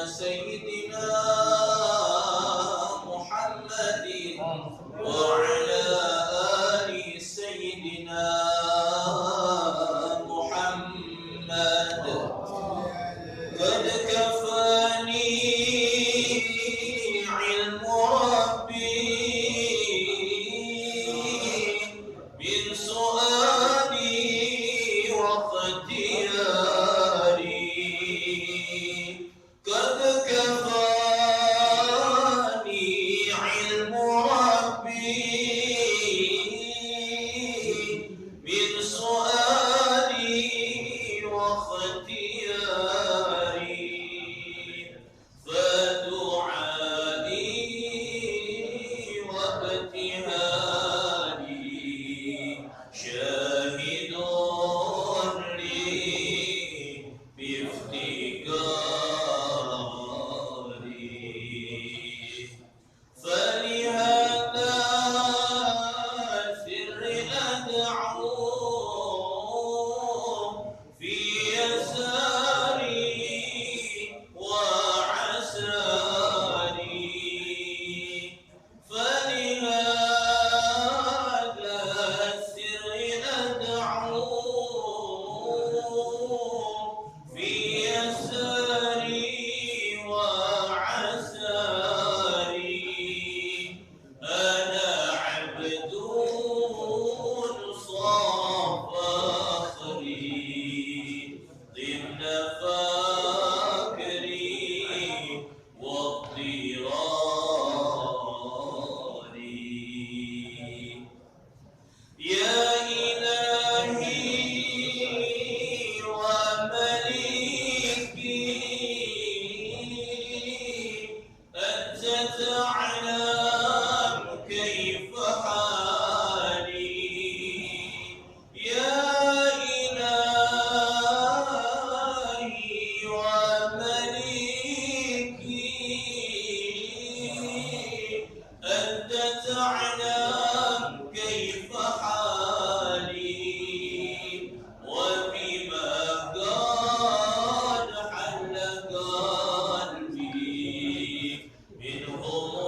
سيدنا محمد وعلى آل سيدنا محمد قد كفاني علم ربي من سؤالي واختياري قد كفاني علم ربي من سؤالي واختياري فدعائي وابتهالي شاهد لي بافتقاري فلهذا سر أدعو في يساري وعساري فلهذا السر أدعو في يساري وعساري أنا عبد صاف فخري ضمن فاكري واضطراري يا إلهي ومليكي أنت تعلم كيف حالي يا إلهي ومليكي أنت تعلم كيف حالي وبما قد حل قلبي من هموم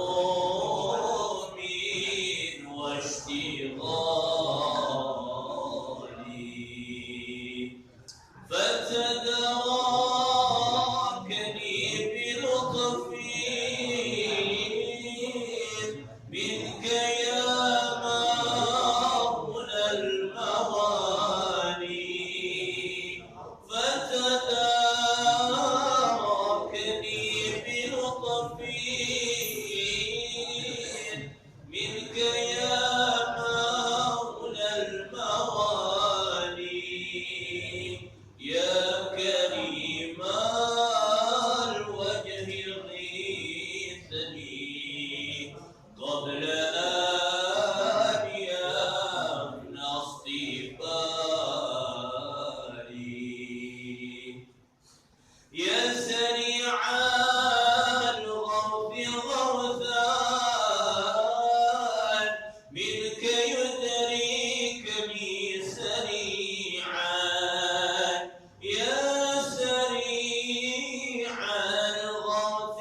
واشتغالي فتداركني بلطف منك يا مولى الموالي فتداركني بلطف منك يا مولى الموالي يا كريم الوجه غيثني قبل أن يفنى اصطفالي يا سريع الغرب غرثان منك يدركني سريعا يا سريع الغرث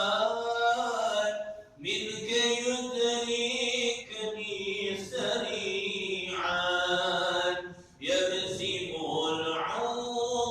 غرثان منك يدركني سريعا يبسم العسر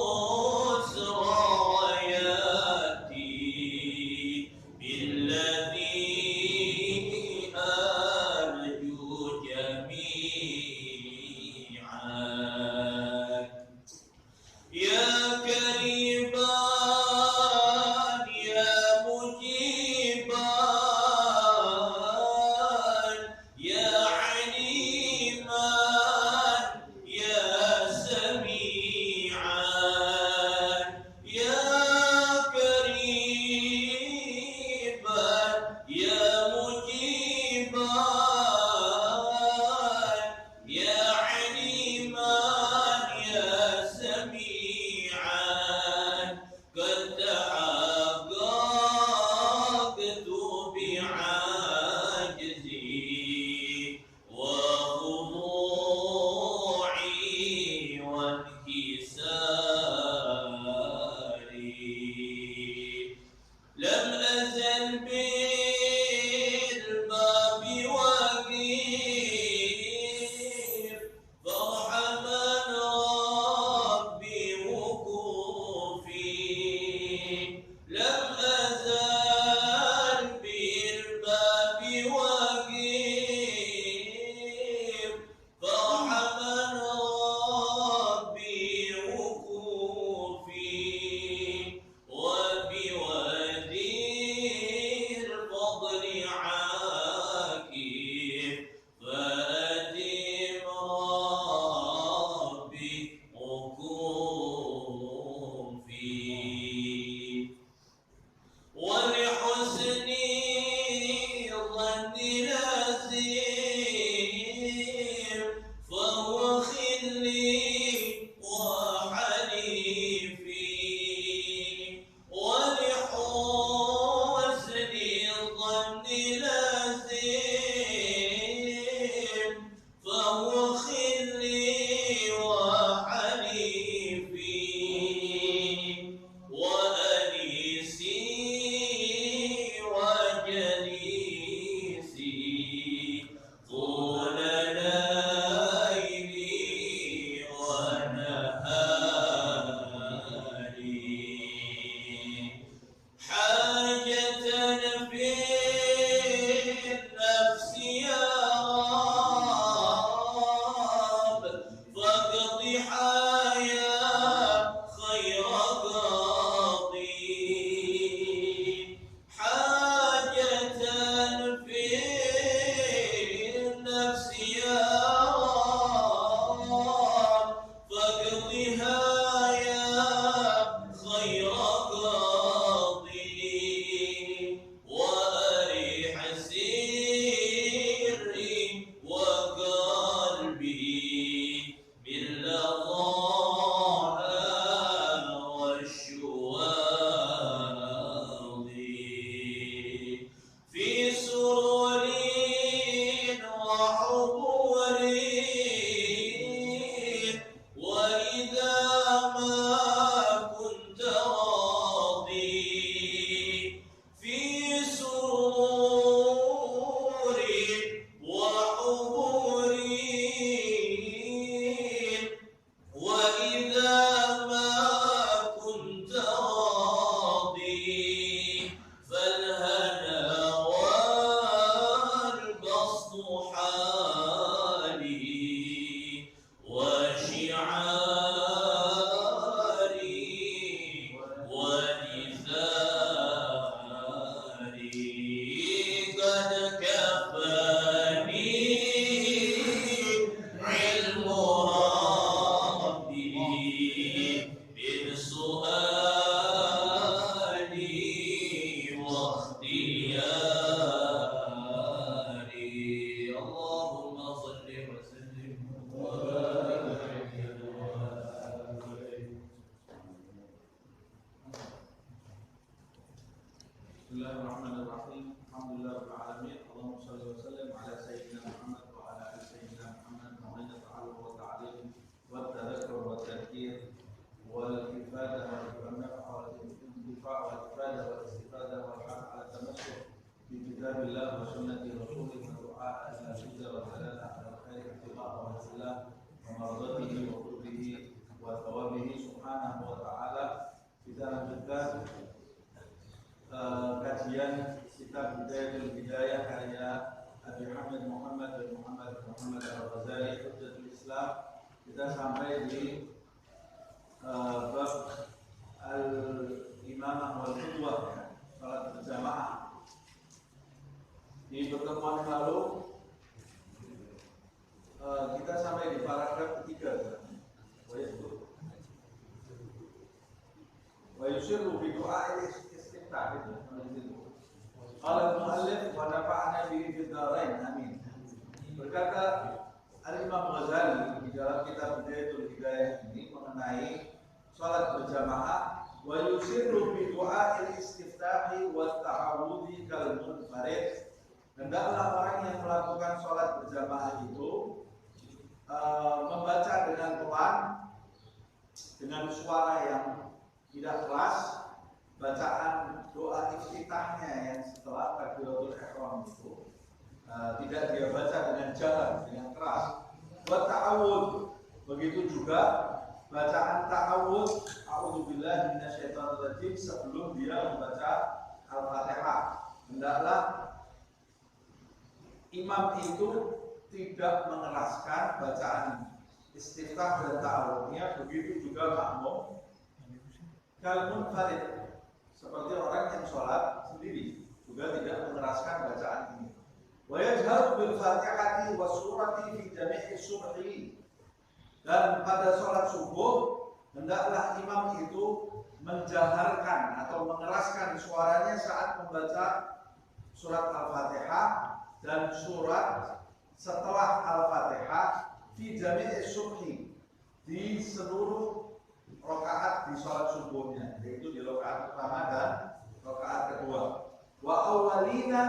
Bismillahirrahmanirrahim. Alhamdulillahirabbil alamin. Allahumma shalli wa sallim ala sayyidina Muhammad wa ala ali sayyidina Muhammad. Ma'ana ta'alluq wa ta'lim wa tadhakkur wa tadhkir wal ifadah wal nafa' wal intifa' wal ifadah wal istifadah wal haq ala tamassuk bi kitabillah wa sunnati rasulih wa du'a ila hujjah wa dalala ala khair ittiba' wa sillah wa maradatihi wa qurbihi wa thawabihi subhanahu wa ta'ala. Kita lanjutkan kajian kitab Bidayatul Hidayah karya Abi Hamid Muhammad bin Muhammad Al-Ghazali Hujjatul Islam. Kita sampai di bab al-imamah wal qudwah, salat berjamaah. Di pertemuan lalu kita sampai di paragraf ketiga. Wa yusiru bi du'a'il istiftah itu. Qala al-mu'allif wa nafa'ana bihi fid dharain amin. Berkata Al-Imam Ghazali di dalam kitab Bidayatul Hidayah ini mengenai salat berjamaah, wa yusiru bi du'a'il istiftahi wa ta'awudhi kal munfarid. Hendaklah orang yang melakukan salat berjamaah itu membaca dengan pelan, dengan suara yang tidak keras, bacaan doa iftitahnya yang setelah takbiratul ihram itu tidak dia baca dengan jahar, dengan keras. Wa ta'awudz, begitu juga bacaan ta'awudz, a'udzubillahi minasyaitonir rajim, sebelum dia membaca Al-Fatihah. Hendaklah imam itu tidak mengeraskan bacaan istiftah dan ta'awudznya, begitu juga makmum. Kal munfarid, seperti orang yang sholat sendiri, juga tidak mengeraskan bacaan ini. Wa yajharu bil fatihati wa surati fi jami'i subhi. Dan pada sholat subuh hendaklah imam itu menjaharkan atau mengeraskan suaranya saat membaca surat Al-Fatihah dan surat setelah Al-Fatihah fi jami'i subhi, di seluruh rakaat di sholat subuhnya, yaitu di rakaat pertama dan rakaat kedua. Wa awalina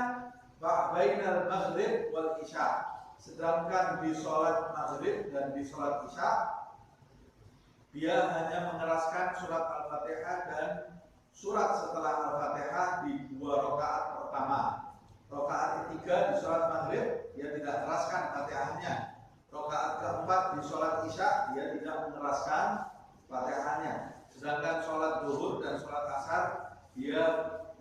bainal maghrib wal isya. Sedangkan di sholat maghrib dan di sholat isya dia hanya mengeraskan surat Al-Fatihah dan surat setelah Al-Fatihah di dua rakaat pertama. Rakaat ketiga di sholat maghrib dia tidak mengeraskan Fatihahnya. Rakaat keempat di sholat isya dia tidak mengeraskan Fatihahnya. Sedangkan sholat zuhur dan sholat asar dia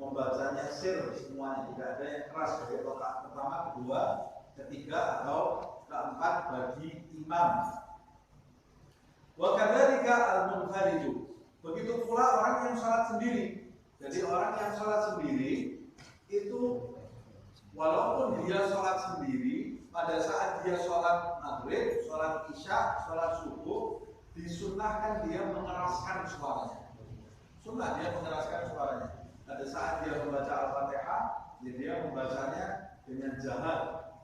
membacanya sir semuanya, tidak ada yang keras dari rakaat pertama, kedua, ketiga atau keempat bagi imam. Wa kadzalika al-munfaridu, begitu pula orang yang sholat sendiri. Jadi orang yang sholat sendiri itu walaupun dia sholat sendiri, pada saat dia sholat maghrib, sholat isya, sholat subuh, disunnahkan dia mengeraskan suaranya. Sunnah dia mengeraskan suaranya. Pada saat dia membaca Al-Fatihah, dia membacanya dengan jahar.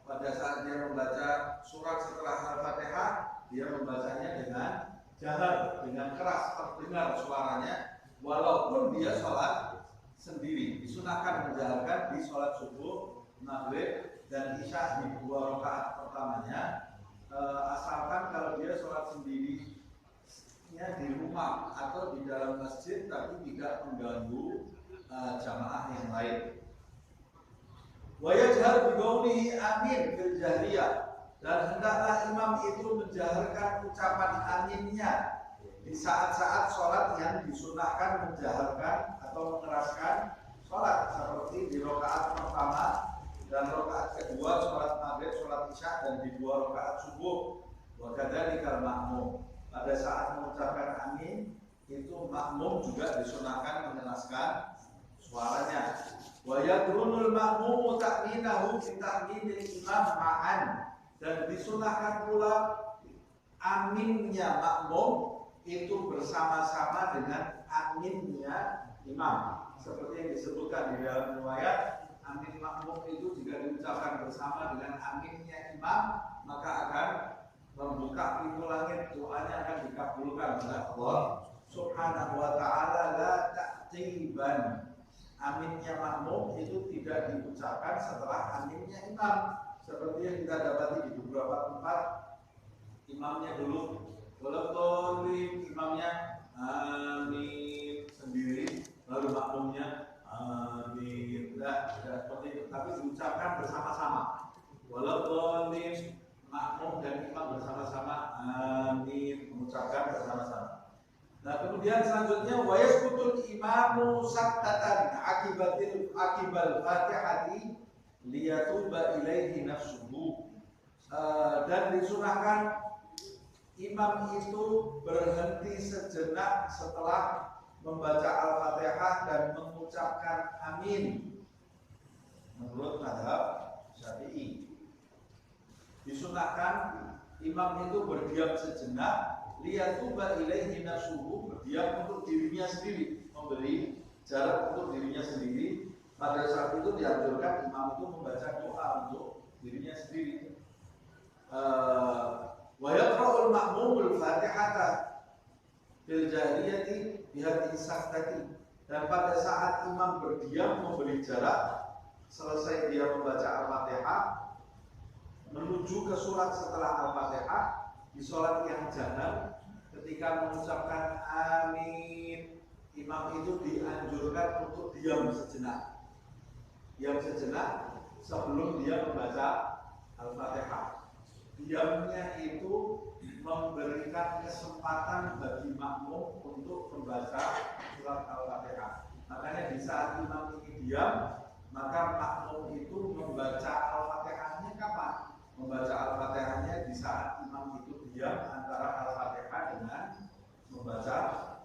Pada saat dia membaca surat setelah Al-Fatihah, dia membacanya dengan jahar, dengan keras, terdengar suaranya. Walaupun dia sholat sendiri, disunnahkan menjaharkan di sholat subuh, maghrib, dan isya di dua rakaat pertamanya. Asalkan kalau dia sholat sendiri di rumah atau di dalam masjid, tapi tidak mengganggu jamaah yang lain. Wa yajhar bi qawlihi amin fil jahriyah, dan hendaklah imam itu menjaharkan ucapan aminnya di saat-saat sholat yang disunahkan menjaharkan atau mengeraskan sholat, seperti di rakaat pertama dan rakaat kedua sholat maghrib, sholat isya, dan di dua rakaat subuh. Wa kadzalika makmum, pada saat mengucapkan amin itu makmum juga disunahkan mengeraskan suaranya. Wa yadrunul makmumu ta'minahu bi ta'minil imam ma'an, dan disunahkan pula aminnya makmum itu bersama-sama dengan aminnya imam. Seperti yang disebutkan di dalam riwayat, amin makmum itu jika diucapkan bersama dengan aminnya imam, maka akan membuka pintu langit, doanya akan dikabulkan oleh Allah Subhanahu wa ta'ala. La ta'tiban, aminnya makmum itu tidak diucapkan setelah aminnya imam, seperti yang kita dapati di beberapa tempat. Imamnya dulu walaupun imamnya amin sendiri, lalu makmumnya amin, tidak seperti itu, tapi diucapkan bersama-sama. Walaupun makmum dan imam bersama-sama amin, mengucapkan bersama-sama. Nah, kemudian selanjutnya wa yasqutul imamu saktatan akibal fatihati liyatuba ilaihi nafsuhu. Dan disunahkan imam itu berhenti sejenak setelah membaca Al-Fatihah dan mengucapkan amin menurut mazhab Syafi'i. Disunahkan imam itu berdiam sejenak, liyatuba ilaihi nafsuhu, berdiam untuk dirinya sendiri, memberi jarak untuk dirinya sendiri. Pada saat itu dianjurkan imam itu membaca doa untuk dirinya sendiri. Wa yaqra'ul ma'mumul Fatihata fil jahriyati bihadhihi saktati. Dan pada saat imam berdiam memberi jarak, selesai dia membaca Al-Fatihah menuju ke surat setelah Al-Fatihah di sholat yang jahar, ketika mengucapkan amin, imam itu dianjurkan untuk diam sejenak. Diam sejenak sebelum dia membaca Al-Fatihah. Diamnya itu memberikan kesempatan bagi makmum untuk membaca surat Al-Fatihah. Makanya di saat imam ini diam, maka makmum itu membaca Al-Fatihahnya kapan? Membaca Al-Fatihahnya di saat imam itu diam antara Al-Fatihah dengan membaca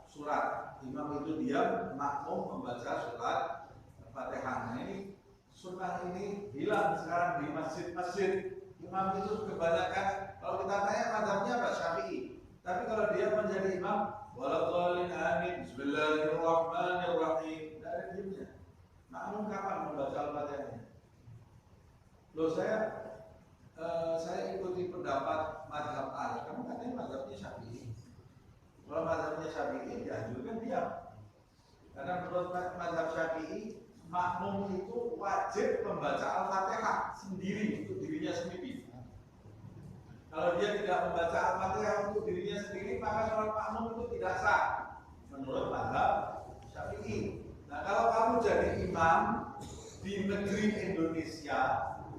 surat. Imam itu diam, makmum membaca surat Al-Fatihah. Nah, ini sunnah ini hilang sekarang di masjid-masjid. Imam itu kebanyakan, kalau kita tanya mazhabnya Pak Syafi'i, tapi kalau dia menjadi imam, waladhdallin amin, bismillahirrahmanirrahim, tidak ada diamnya. Makmum kapan membaca Al-Fatihahnya? Loh, saya ikuti pendapat mazhab A. Kamu katanya mazhabnya Syafi'i. Kalau mazhabnya Syafi'i dianjurkan diam. Karena menurut mazhab Syafi'i, makmum itu wajib membaca Al-Fatihah sendiri untuk dirinya sendiri. Kalau dia tidak membaca Al-Fatihah untuk dirinya sendiri, maka sholat makmum itu tidak sah menurut mazhab Syafi'i. Nah, kalau kamu jadi imam di negeri Indonesia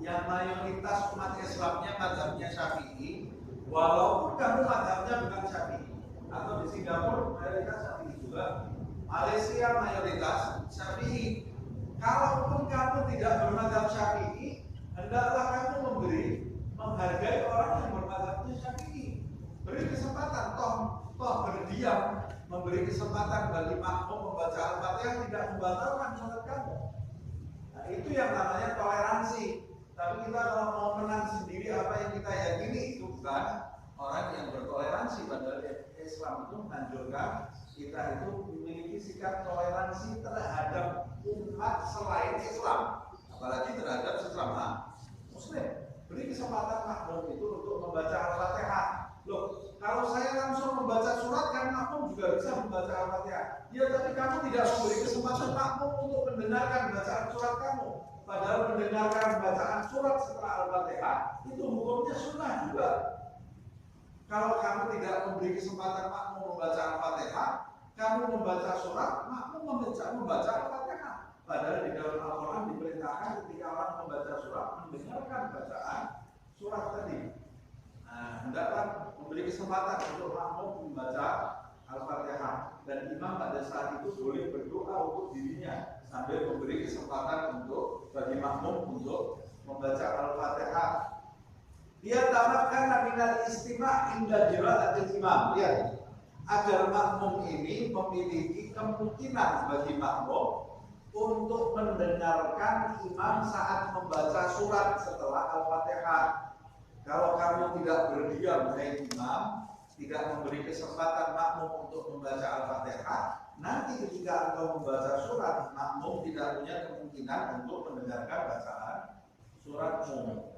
yang mayoritas umat Islamnya mazhabnya Syafi'i, walaupun kamu mazhabnya bukan Syafi'i, atau di Singapura mayoritas Syafi'i juga, Malaysia mayoritas Syafi'i. Kalaupun kamu tidak bermazhab Syafi'i, hendaklah kamu menghargai orang yang bermazhabnya Syafi'i. Beri kesempatan, toh berdiam, memberi kesempatan bagi makmum membaca Al-Fatihah tidak membatalkan sholat kamu. Nah, itu yang namanya toleransi. Tapi kita kalau mau menang sendiri apa yang kita yakini, itu bukan orang yang bertoleransi. Padahal Islam itu menganjurkan kita itu memiliki sikap toleransi terhadap umat selain Islam, apalagi terhadap sesama Muslim. Beri kesempatan makmum itu untuk membaca Al-Fatihah. Loh, kalau saya langsung membaca surat, kan makmum juga bisa membaca Al-Fatihah. Ya, tapi kamu tidak memberi kesempatan makmum untuk mendengarkan bacaan surat kamu. Padahal mendengarkan bacaan surat setelah Al-Fatihah itu hukumnya sunnah juga. Kalau kamu tidak memberi kesempatan makmum membaca Al-Fatihah, kamu membaca surat, makmum membaca Al-Fatihah. Padahal di dalam Al-Quran diperintahkan ketika orang membaca surat, mendengarkan bacaan surat tadi. Nah, hendaklah memberi kesempatan untuk makmum membaca Al-Fatihah. Dan imam pada saat itu boleh berdoa untuk dirinya sambil memberi kesempatan bagi makmum untuk membaca Al-Fatihah. Dia tamakkan minal istima' inda qira'atil imam. Lihat, agar makmum ini memiliki kemungkinan bagi makmum untuk mendengarkan imam saat membaca surat setelah Al-Fatihah. Kalau kamu tidak berdiam, hai imam, tidak memberi kesempatan makmum untuk membaca Al-Fatihah, nanti ketika engkau membaca surat, makmum tidak punya kemungkinan untuk mendengarkan bacaan suratmu.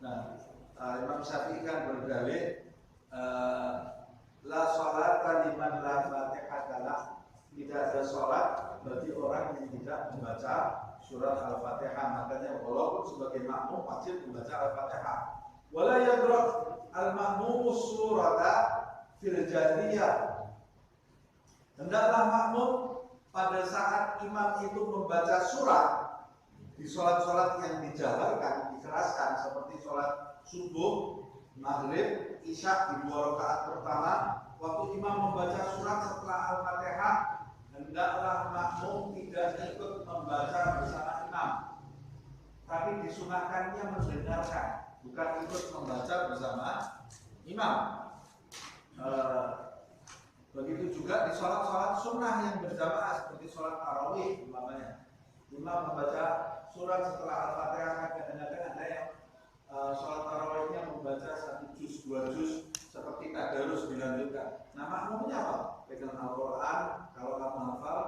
Nah, Imam Syafi'i kan berdalil la sholata liman la fatihah, tidak ada sholat bagi orang yang tidak membaca surat Al-Fatihah. Makanya walaupun sebagai makmum wajib membaca Al-Fatihah. Wala yaqra al-makmum surata fil jahriyah. Hendaklah makmum pada saat imam itu membaca surat di sholat-sholat yang dijaharkan, dikeraskan, seperti sholat subuh, maghrib, isya di 2 rakaat pertama. Waktu imam membaca surat setelah Al-Fatihah, hendaklah makmum tidak ikut membaca bersama imam, tapi disunahkannya mendengarkan, bukan ikut membaca bersama imam. Begitu juga di sholat-sholat sunnah yang berjamaah seperti sholat tarawih umpamanya. Imam membaca surat setelah Al-Fatihah, kadang-kadang ada yang sholat tarawihnya membaca 1 juz, 2 juz seperti tadarus dilanjutkan. Nah, makmumnya apa? Pegang Al-Quran, kalau kamu hafal,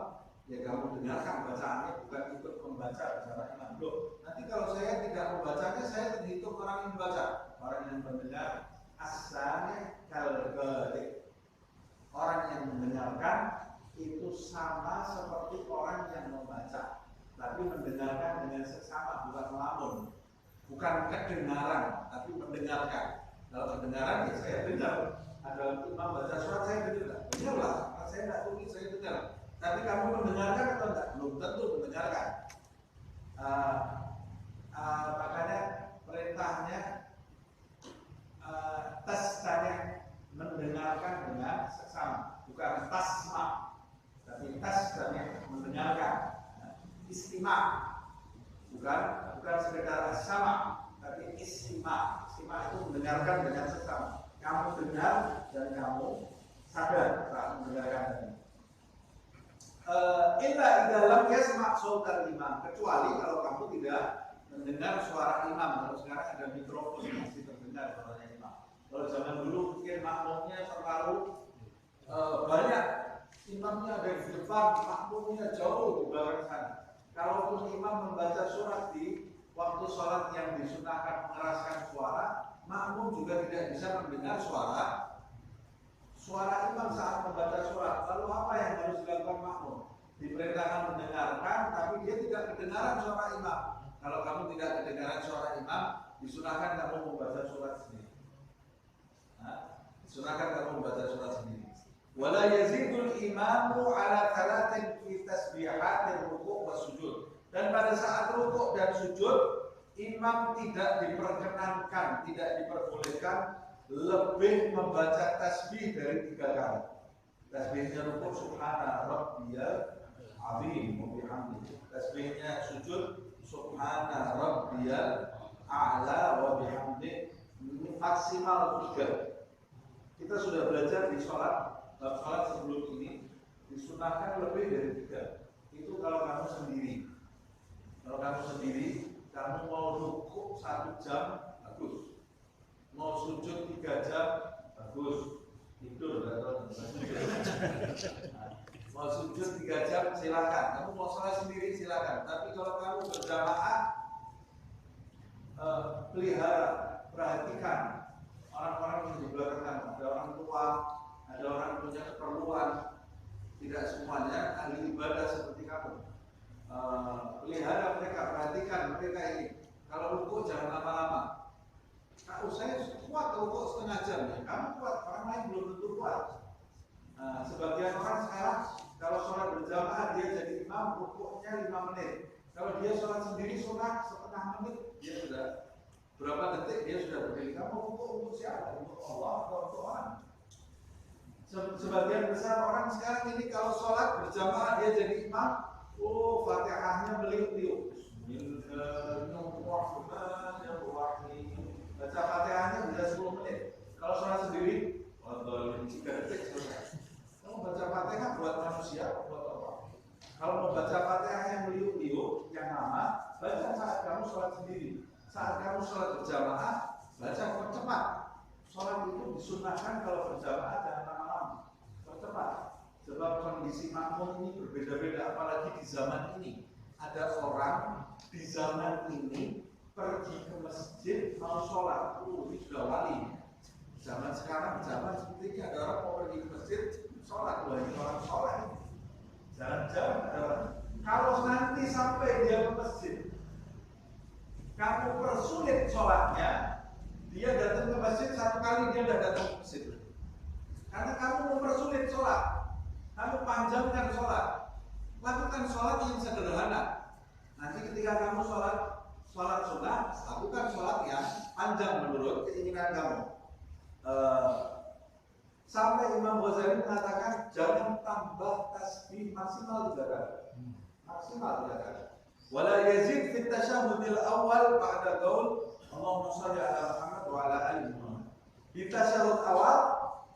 ya kamu dengarkan bacaannya, bukan ikut membaca bersama imam. Loh, nanti kalau saya tidak membacanya, saya terhitung orang yang membaca, orang yang mendengar. Asalnya kal-ghaib. Orang yang mendengarkan itu sama seperti orang yang membaca, tapi mendengarkan dengan seksama, bukan melamun, bukan kedengaran, tapi mendengarkan. Kalau mendengaran ya saya dengar. Ada imam baca surat saya dengar, dengarlah. Saya tidak tulis, saya dengar. Tapi kamu mendengarkan atau tidak? Belum tentu mendengarkan. Makanya perintahnya tes tanya mendengarkan dengan seksama, bukan tasma, tapi tas dan mendengarkan. Istima, bukan sekedar sama, tapi istima. Istima itu mendengarkan dengan seksama. Kamu dengar dan kamu sadar saat mendengarkan. Illa dalam yasma' sautal imam, kecuali kalau kamu tidak mendengar suara imam. Kalau sekarang ada mikrofon masih terdengar suaranya imam. Kalau zaman dulu mungkin makmumnya terlalu banyak, imamnya ada di depan, makmumnya jauh di belakang sana. Kalaupun imam membaca surat di waktu sholat yang disunahkan mengeraskan suara, makmum juga tidak bisa mendengar suara imam saat membaca surat. Lalu apa yang harus dilakukan makmum? Diperintahkan mendengarkan, tapi dia tidak kedengaran suara imam. Kalau kamu tidak kedengaran suara imam, disunahkan kamu membaca surat sendiri. Disunahkan kamu membaca surat sendiri. Wala yazidul imamu ala thalathin fi tasbihatir ruku' wa sujud. Dan pada saat rukuk dan sujud, imam tidak diperkenankan, tidak diperbolehkan lebih membaca tasbih dari 3 kali. Tasbihnya rukuk subhana rabbiyal azim wa bihamdihi. Tasbihnya sujud subhana rabbiyal a'la wa bihamdihi. Maksimal 3. Kita sudah belajar di sholat sebelum ini, disunahkan lebih dari 3. Itu kalau kamu sendiri. Kalau kamu sendiri, kamu mau rukuk 1 jam, bagus. Mau sujud 3 jam, bagus. Tidur atau mau sujud 3 jam, silakan. Kamu mau sholat sendiri, silakan. Tapi kalau kamu berjamaah, perhatikan orang-orang yang di belakang. Ada orang tua, ada orang yang punya keperluan. Tidak semuanya ahli ibadah seperti kamu. Pelihara mereka, perhatikan mereka ini. Kalau rukuk jangan lama-lama. Kalau saya kuat rukuk setengah jam, ya kamu kuat, orang lain belum tentu kuat. Sebagian orang sekarang kalau sholat berjamaah dia jadi imam, rukuknya 5 menit. Kalau dia sholat sendiri sholat setengah menit, dia sudah berapa detik dia sudah berdiri. Kamu rukuk untuk siapa? Untuk Allah atau untuk orang? Sebagian besar orang sekarang ini kalau sholat berjamaah dia jadi imam, Fatihahnya meliuk-liuk. Bismillahirrahmanirrahim. Baca Fatihahnya bisa 10 menit. Kalau sholat sendiri, 3 detik selesai. Kamu baca Fatihah buat manusia, buat Allah. Kalau mau baca Fatihah yang meliuk-liuk, yang lama, baca saat kamu sholat sendiri. Saat kamu sholat berjamaah, baca percepat. Sholat itu disunahkan kalau berjamaah jangan lama-lama, percepat. Sebab kondisi makmum ini berbeda-beda, apalagi di zaman ini. Ada orang di zaman ini pergi ke masjid mau sholat, ini sudah wali. Zaman sekarang, zaman seperti ini ada orang mau pergi ke masjid sholat, ini orang sholat. Jalan-jalan ada orang sholat. Lakukan sholat yang sederhana. Nanti ketika kamu sholat sunnah, lakukan sholat yang panjang menurut keinginan kamu. Sampai Imam Ghazali mengatakan jangan tambah tasbih maksimal 3 kali. Maksimal 3 kali. Wala yazid fit tasyahhudil awal ba'da qaul Allahumma shalli ala Muhammad wa ala ali Muhammad. Di tasyahud awal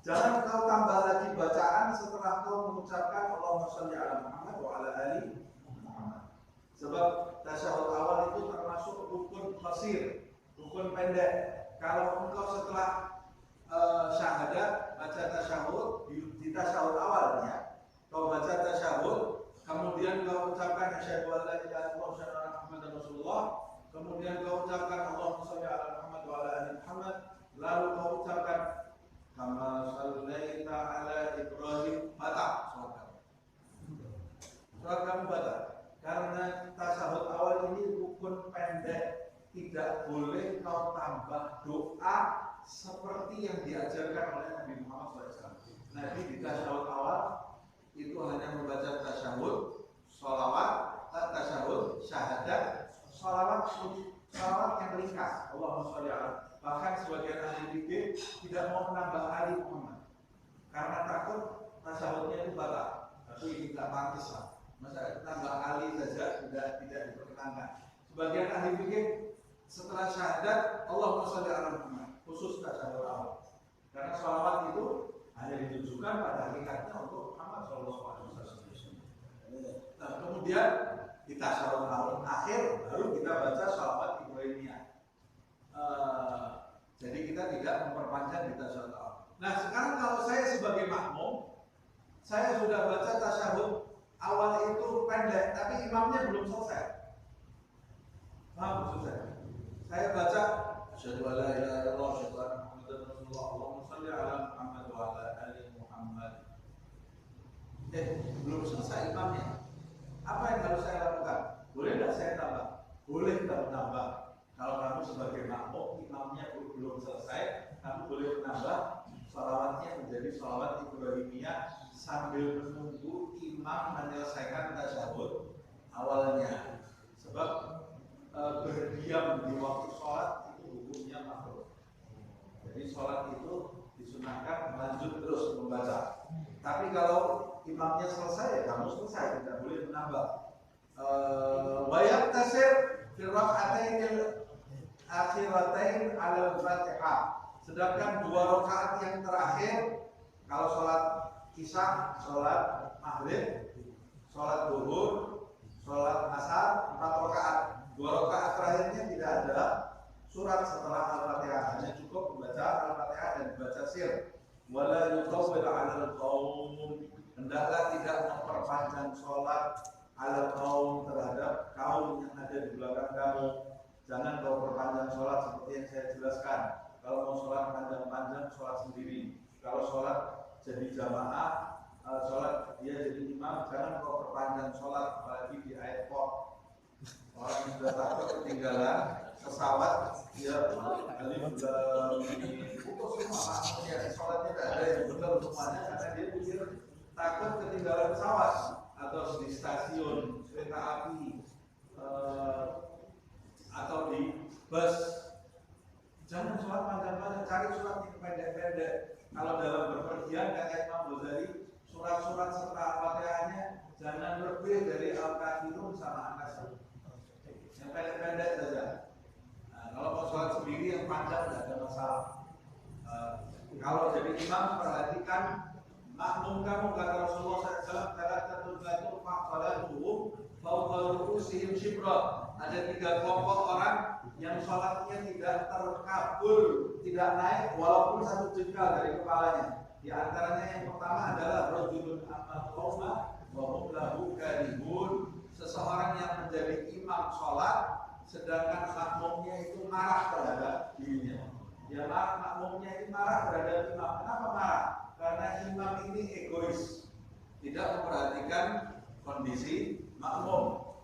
jangan kau tambah lagi bacaan setelah kau mengucapkan Allahumma shalli ala Muhammad wa ala ali Muhammad. Sebab tasyahud awal itu termasuk rukun qasir, rukun pendek. Kalau engkau setelah syahadat baca tasyahud di tasyahud awalnya, kau baca tasyahud, kemudian kau ucapkan asyhadu an la ilaha illallah wa asyhadu anna Muhammadar Rasulullah, kemudian kau ucapkan Allahumma shalli ala Muhammad wa ala ali Muhammad, lalu kau ucapkan kama shallaita ala Ibrahim, batal surat kamu batal. Karena tasyahud awal ini rukun pendek, tidak boleh kau tambah doa seperti yang diajarkan oleh Nabi Muhammad SAW. Nabi di tasyahud awal itu hanya membaca tasyahud, sholawat, tasyahud, syahadat, sholawat yang ringkas. Allahumma sholli ala. Bahkan sebagian ahli fikih tidak mau menambah ali Muhammad karena takut tasyahudnya itu batal. Tapi ini tidak pantas lah. Masa tambah ali saja tidak diperkenankan. Sebagian ahli fikih setelah syahadat Allahumma sholli ala Muhammad, khusus tasyahud awal. Karena sholawat itu hanya ditujukan pada hakikatnya untuk Muhammad sallallahu alaihi wasallam. Nah, kemudian di tasyahud awal akhir baru kita baca sholawat Ibrahimiyah. Jadi kita tidak memperpanjang di tasyahud awal. Nah, sekarang kalau saya sebagai makmum, saya sudah baca tasyahud awal itu pendek, tapi imamnya belum selesai. Paham maksud saya? Saya baca asyhadu an la ilaha illallah wa asyhadu anna Muhammadar Rasulullah, Allahumma shalli ala Muhammad wa ala ali Muhammad. Belum selesai imamnya. Apa yang harus saya lakukan? Boleh tidak saya tambah? Boleh tidak menambah. Kalau kamu sebagai makmum, imamnya belum selesai, kamu boleh menambah sholawatnya menjadi sholawat Ibrahimiyah sambil menunggu imam menyelesaikan tasyahud awalnya. Sebab berdiam di waktu sholat itu hukumnya makruh. Jadi sholat itu disunahkan lanjut terus membaca. Tapi kalau imamnya selesai, ya kamu selesai, tidak boleh menambah. Wayat tasir firraqatain akhiratain ala Fatihah. Sedangkan 2 rakaat yang terakhir, kalau sholat isya, sholat maghrib, sholat zuhur, sholat asar, 4 rakaat. 2 rakaat terakhirnya tidak ada surat setelah Al-Fatihah, hanya cukup membaca Al-Fatihah dan membaca sir. Wala yutawwil 'alal qaum, hendaklah tidak memperpanjang sholat 'alal qaum terhadap kaum yang ada di belakang kamu. Jangan kau perpanjang sholat seperti yang saya jelaskan. Kalau mau sholat panjang-panjang, sholat sendiri. Kalau sholat jadi jamaah, sholat dia jadi imam, jangan kau perpanjang sholat, apalagi di airport. Orang yang sudah takut ketinggalan pesawat, dia alif lam mim putus semua, ya sholatnya tidak ada yang benar semuanya karena dia pikir takut ketinggalan pesawat atau di stasiun kereta api atau di bus. Jangan sholat panjang-panjang, cari sholat yang pendek-pendek. Kalau dalam berpergian kata Imam Ghazali, surat-surat setelah Al-Fatihahnya jangan lebih dari Al-Kafirun sama An-Nas. Yang pendek-pendek saja. Nah, kalau mau sholat sendiri yang panjang tidak ada masalah. Kalau jadi imam, perhatikan makmum kamu, kata Rasulullah SAW, kata tertulis faksalatuhum fauqaluhum shibra. Ada 3 kelompok orang yang sholatnya tidak terkabul, tidak naik walaupun 1 jengkal dari kepalanya. Di antaranya yang pertama adalah rajulun amal qauma wa hum lahu karihun. Seseorang yang menjadi imam sholat sedangkan makmumnya itu marah terhadap dirinya. Dia marah, makmumnya itu marah terhadap imam. Kenapa marah? Karena imam ini egois, tidak memperhatikan kondisi makmum.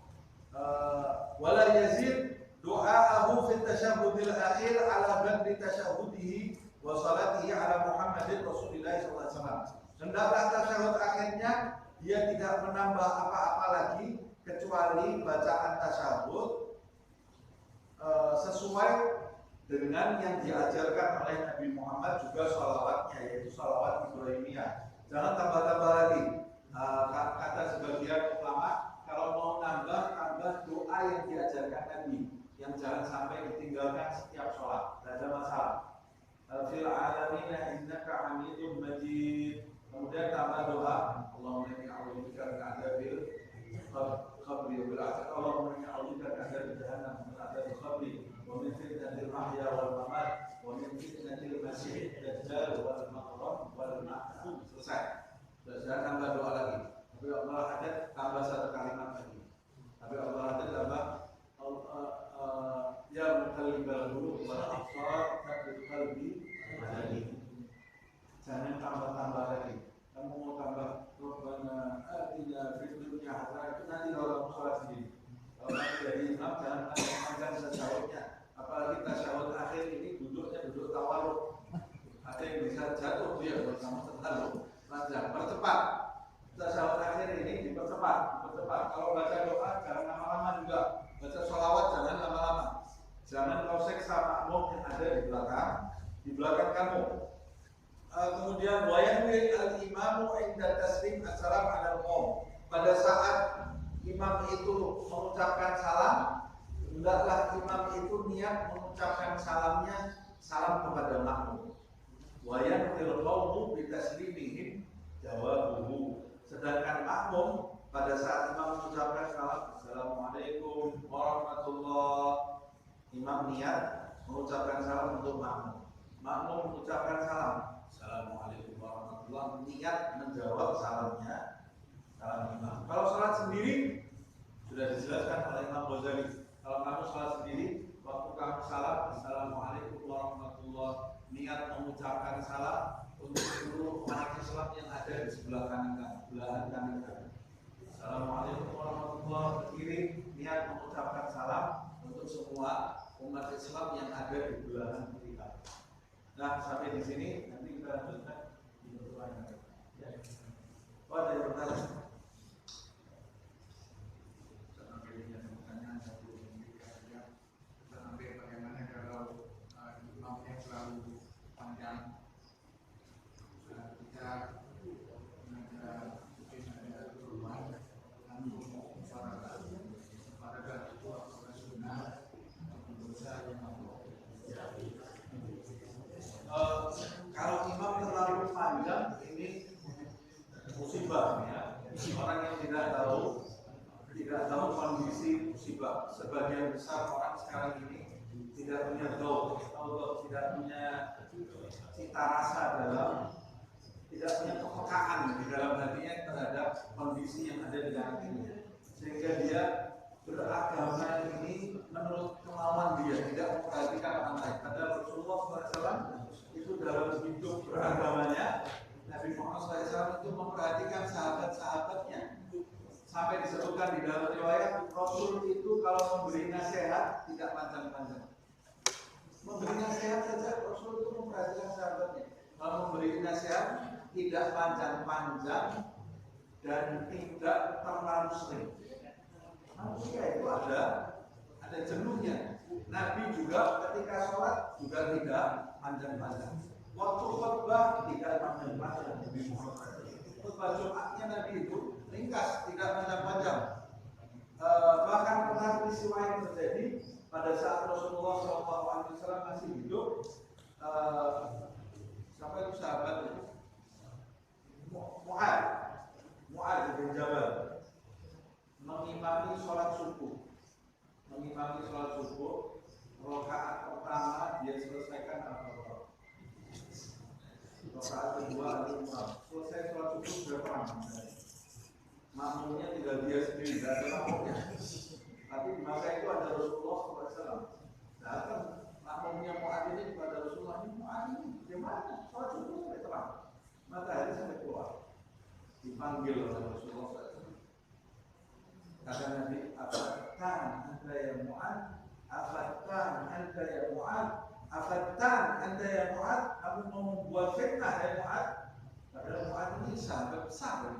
Wala yazid du'aahu fi tasyahhudil akhir ala badri tasyahhudihi wa salatihi ala Muhammadin Rasulillah sallallahu alaihi wasallam. Hendaklah tasyahud akhirnya dia tidak menambah apa-apa lagi kecuali bacaan tasyahud sesuai dengan yang diajarkan oleh Nabi Muhammad, juga sholawatnya, yaitu sholawat Ibrahimiyah. Jangan tambah-tambah lagi. Kata sebagian ulama, kalau mau tambah doa yang diajarkan Nabi, yang jangan sampai ditinggalkan setiap sholat. Tidak ada masalah. Fil alamina innaka hamidun majid. Kemudian tambah doa, Allahumma inni a'udzubika min adzabil qabri wa bil azab. Allahumma inni a'udzubika min adzabil jahannam wa min adzabil qabri wa min fitnatil mahya wal mamat wa min fitnatil masiihid dajjal wal maghrib wal ma'ad. Selesai. Sudah tambah doa lagi. Tapi Allah ada tambah satu kalimat lagi. Tapi Allah ada tambah ya muqallibal qulub wal absar tsabbit qalbi ala dinik. Jangan tambah-tambah lagi. Kamu mau tambah Rabbana atina fid dunya hasanah, itu nanti kalau sholat sendiri. Kalau nanti dari imam jangan panjang tasyahudnya. Apalagi tasyahud akhir ini duduknya duduk tawarruk. Ada yang bisa jatuh dia bersama terlalu panjang. Percepat. Tasyahud akhir ini dipercepat. Kalau baca doa jangan lama-lama juga. Baca sholawat jangan lama-lama. Jangan kau seksa makmum yang ada di belakang kamu. Kemudian wayanwi al-imamu inda taslim assalamu ala qaum. Pada saat imam itu mengucapkan salam, hendaklah imam itu niat mengucapkan salam kepada makmum. Wayanwi qaumu bi taslimihim jawabuhu. Sedangkan makmum pada saat imam mengucapkan salam, assalamualaikum warahmatullah, imam niat mengucapkan salam untuk makmum. Makmum mengucapkan salam, assalamualaikum warahmatullah, niat menjawab salam imam. Kalau sholat sendiri sudah dijelaskan oleh Imam Ghazali. Kalau kamu sholat sendiri, waktu kamu salam, assalamualaikum warahmatullah, niat mengucapkan salam untuk seluruh umat Islam yang ada di sebelah kanan kamu. Assalamualaikum warahmatullah, ke kiri, niat mengucapkan salam untuk semua umat Islam yang ada di belahan kiri kamu. Nah, sampai di sini nanti kita lanjutkan di pertemuan. Ya. Oh, ada yang bertanya? Pertanyaan satu sampai bagaimana kalau imamnya terlalu panjang, kita mungkin ada perubahan langsung pada itu apakah sunnah atau dosa yang kalau imam terlalu panjang ini musibah ya. Orang yang tidak tahu kondisi musibah. Sebagian besar orang sekarang ini tidak punya tidak punya cita rasa tidak punya kepekaan di dalam hatinya terhadap kondisi yang ada di dalam ini, sehingga dia beragama ini menurut kemauan dia, tidak memperhatikan orang lain. Padahal Rasulullah SAW itu dalam hidup beragamanya, Nabi Muhammad SAW itu memperhatikan sahabat-sahabatnya. Sampai disebutkan di dalam riwayat, Rasul itu kalau memberi nasihat tidak panjang-panjang. Memberi nasihat saja Rasul itu memperhatikan sahabatnya. Kalau memberi nasihat tidak panjang-panjang dan tidak terlalu sering. Manusia itu ada jenuhnya. Nabi juga ketika sholat juga tidak panjang-panjang. Waktu khutbah tidak panjang-panjang. Khutbah Jumatnya Nabi itu ringkas, tidak panjang-panjang. Bahkan pernah peristiwa yang terjadi pada saat Rasulullah SAW masih hidup. Siapa itu sahabat itu? Mu'ad bin Jabal mengimami sholat subuh. Rakaat pertama dia selesaikan Al-Baqarah. Rakaat kedua Al-Imam. Selesai sholat subuh sudah perang. Makmumnya tinggal dia sendiri, tidak ada makmumnya. Tapi di masa itu ada Rasulullah SAW. Datang makmumnya Mu'ad ini kepada Rasulullah, ini Mu'ad ini gimana? Sholat subuh sampai terang, matahari sampai keluar. Dipanggil oleh Rasulullah SAW. Kata Nabi, Afattan anta ya Mu'ad, Afattan anta ya Mu'ad, Afattan anta ya Mu'ad, kamu mau membuat fitnah ya Mu'ad. Padahal Mu'ad ini sahabat besar.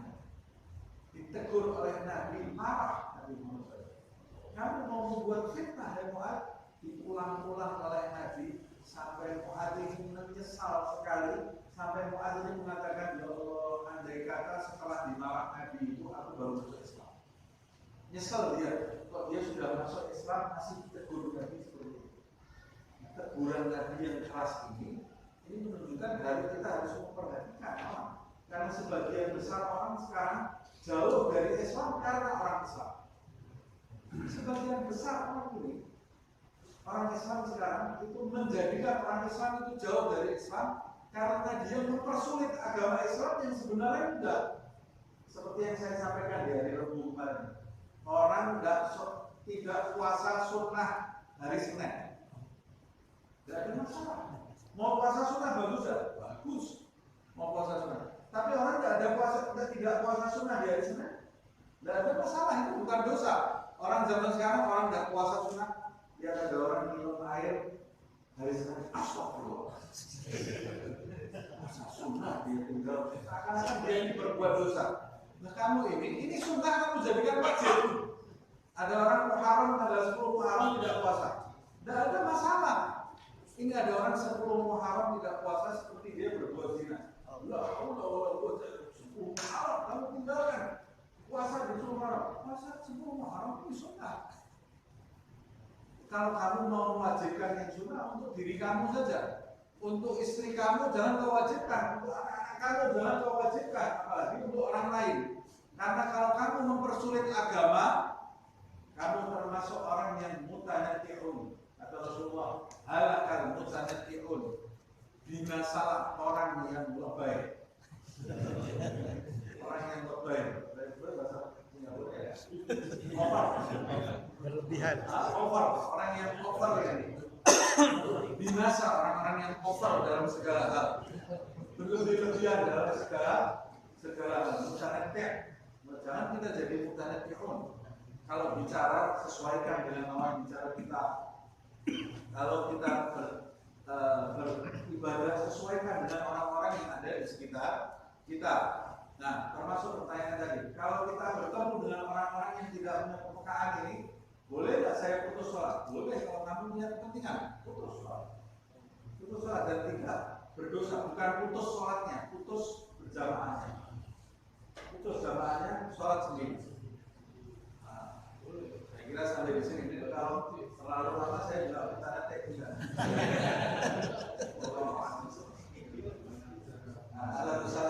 ditegur oleh Nabi, marah Nabi Muhammad. Kamu mau membuat fitnah ya Mu'ad? Diulang-ulang oleh Nabi sampai Mu'ad ini menyesal sekali, sampai Mu'ad ini mengatakan, ya Allah, andai kata setelah dimarah Nabi itu aku baru masuk Islam. Nyesel dia, kok dia sudah masuk Islam masih ditegur Nabi seperti itu. Teguran Nabi yang keras ini menunjukkan bahwa kita harus memperhatikan orang. Karena sebagian besar orang sekarang jauh dari Islam karena orang Islam. Sebagian besar orang ini, orang Islam sekarang itu menjadikan orang Islam itu jauh dari Islam karena dia mempersulit agama Islam yang sebenarnya enggak. Seperti yang saya sampaikan di hari Rabu kemarin, orang tidak puasa sunnah hari Senin, tidak ada masalah. Mau puasa sunnah bagus ya? Bagus. Mau puasa sunnah. Tapi orang tidak puasa sunnah di hari Senin, tidak ada masalah, itu bukan dosa. Orang zaman sekarang orang tidak puasa sunnah, lihat ada orang minum air hari Senin, astagfirullah. Puasa sunnah dia tinggal, akan dia ini berbuat dosa. Nah kamu ini sunnah kamu jadikan wajib. Ada orang Muharram tanggal 10 Muharram tidak puasa, tidak ada masalah. Ini ada orang 10 Muharram tidak puasa seperti dia berbuat zina. Allah 10 Muharram kamu tinggalkan. Puasa di 10 Muharram. Puasa 10 Muharram itu sunnah. Kalau kamu mau mewajibkan yang sunnah untuk diri kamu saja, untuk istri kamu jangan kau wajibkan, untuk anak-anak kamu jangan kau wajibkan, apalagi untuk orang lain. Karena kalau kamu mempersulit agama, kamu termasuk orang yang mutanatti'un. Kata Rasulullah, halakal mutanatti'un, binasalah orang yang lebay. Orang yang lebay. Berlebihan. Over, orang yang over ini. Binasa orang-orang yang over dalam segala hal. Berlebih-lebihan dalam segala hal. Mutanatti'un. Jangan kita jadi mutanatti'un. Kalau bicara sesuaikan dengan lawan bicara kita. Kalau kita beribadah sesuaikan dengan orang-orang yang ada di sekitar kita. Nah, termasuk pertanyaan tadi. Kalau kita bertemu dengan orang-orang yang tidak punya kepekaan ini, boleh nggak saya putus sholat? Boleh kalau kamu punya kepentingan. Putus sholat. Putus sholat dan tidak berdosa. Bukan putus sholatnya, putus berjamaahnya. Putus jamaahnya, sholat sendiri. Saya kira sampai di sini. Jadi kalau terlalu lama saya juga minta tek juga. Salah besar.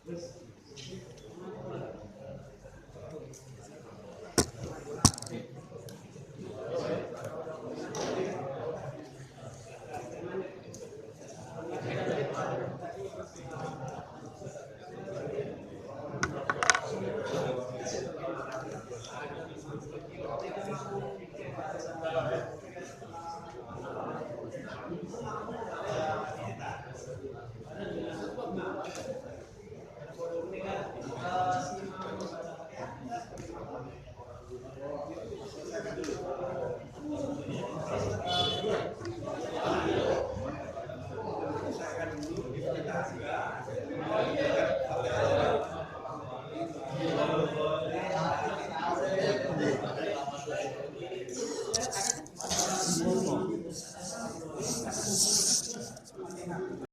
Wis.